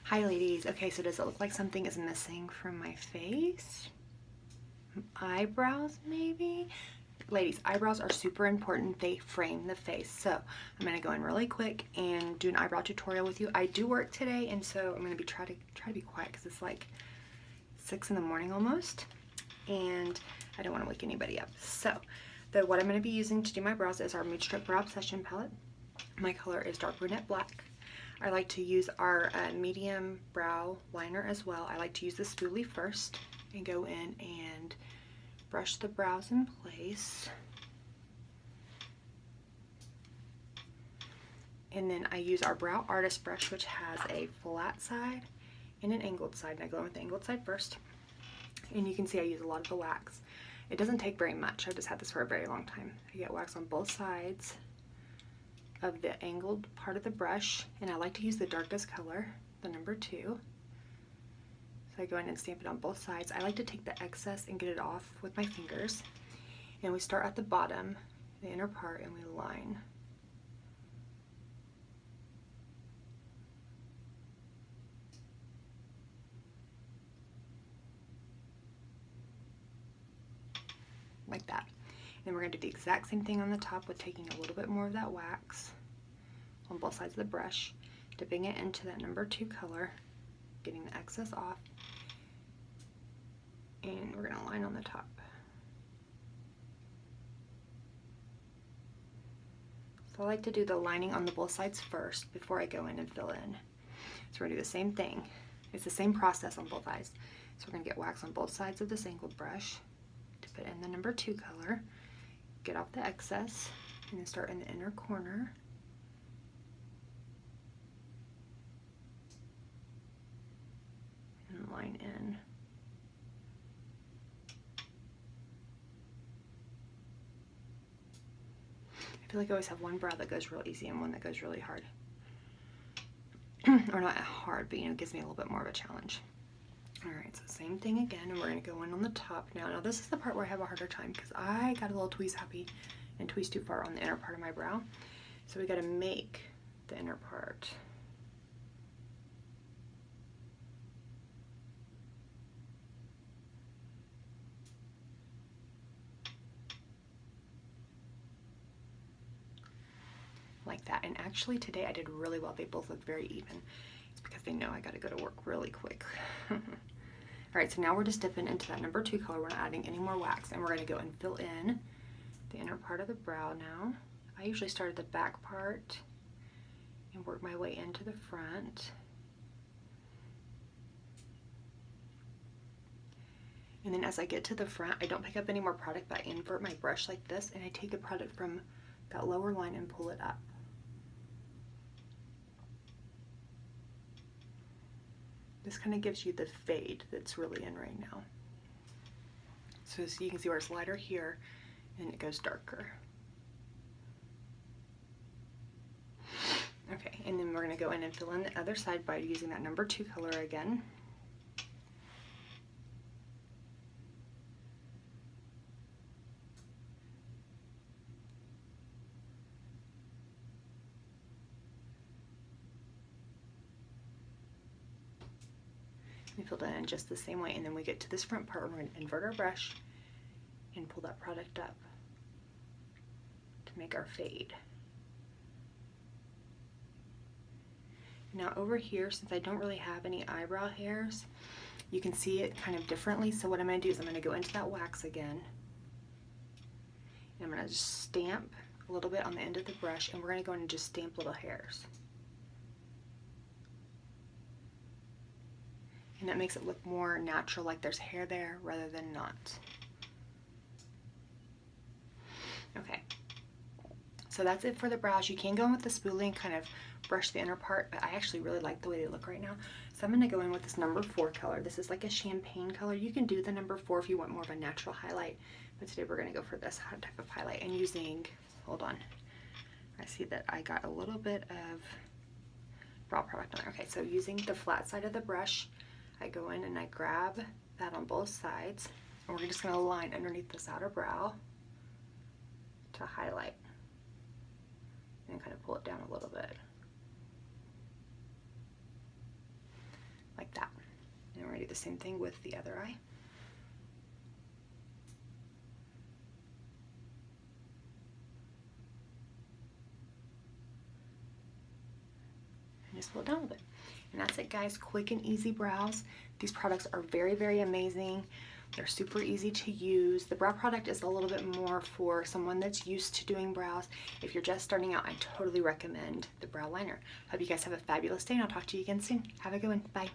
Hi ladies. Okay, so does it look like something is missing from my face? Eyebrows maybe? Ladies, eyebrows are super important. They frame the face. So I'm gonna go in really quick and do an eyebrow tutorial with you. I do work today, and so I'm gonna try to be quiet because it's like 6 in the morning almost, and I don't want to wake anybody up. So what I'm gonna be using to do my brows is our Mood Strip Brow Obsession palette. My color is dark brunette black. I like to use our medium brow liner as well. I like to use the spoolie first and go in and brush the brows in place. And then I use our Brow Artist brush, which has a flat side and an angled side. And I go in with the angled side first. And you can see I use a lot of the wax. It doesn't take very much. I've just had this for a very long time. I get wax on both sides of the angled part of the brush, and I like to use the darkest color, the number 2. So I go in and stamp it on both sides. I like to take the excess and get it off with my fingers. And we start at the bottom, the inner part, and we line. Like that. And then we're going to do the exact same thing on the top with taking a little bit more of that wax on both sides of the brush, dipping it into that number 2 color, getting the excess off, and we're going to line on the top. So I like to do the lining on the both sides first before I go in and fill in. So we're going to do the same thing. It's the same process on both eyes. So we're going to get wax on both sides of this angled brush, dip it in the number 2 color, get off the excess, and then start in the inner corner. And line in. I feel like I always have one brow that goes real easy and one that goes really hard. Or not hard, but you know, it gives me a little bit more of a challenge. Alright, so same thing again, and we're going to go in on the top now. Now this is the part where I have a harder time because I got a little tweeze happy and tweeze too far on the inner part of my brow. So we got to make the inner part. Like that. And actually today I did really well. They both look very even. It's because they know I got to go to work really quick. Alright, so now we're just dipping into that number 2 color. We're not adding any more wax, and we're going to go and fill in the inner part of the brow now. I usually start at the back part and work my way into the front. And then as I get to the front, I don't pick up any more product, but I invert my brush like this, and I take the product from that lower line and pull it up. This kind of gives you the fade that's really in right now. So you can see where it's lighter here and it goes darker. Okay, and then we're going to go in and fill in the other side by using that number 2 color again. We fill that in just the same way, and then we get to this front part where we're going to invert our brush and pull that product up to make our fade. Now over here, since I don't really have any eyebrow hairs, you can see it kind of differently. So what I'm going to do is I'm going to go into that wax again, and I'm going to just stamp a little bit on the end of the brush, and we're going to go in and just stamp little hairs. And that makes it look more natural, like there's hair there rather than not. Okay, so that's it for the brows. You can go in with the spoolie and kind of brush the inner part, but I actually really like the way they look right now. So I'm going to go in with this number 4 color. This is like a champagne color. You can do the number 4 if you want more of a natural highlight, but today we're going to go for this type of highlight. And using, hold on, I see that I got a little bit of brow product on there. Okay, so using the flat side of the brush, I go in and I grab that on both sides, and we're just going to line underneath this outer brow to highlight and kind of pull it down a little bit. going to do the same thing with the other eye. And just pull it down a bit. And that's it, guys. Quick and easy brows. These products are very, very amazing. They're super easy to use. The brow product is a little bit more for someone that's used to doing brows. If you're just starting out, I totally recommend the brow liner. Hope you guys have a fabulous day, and I'll talk to you again soon. Have a good one. Bye.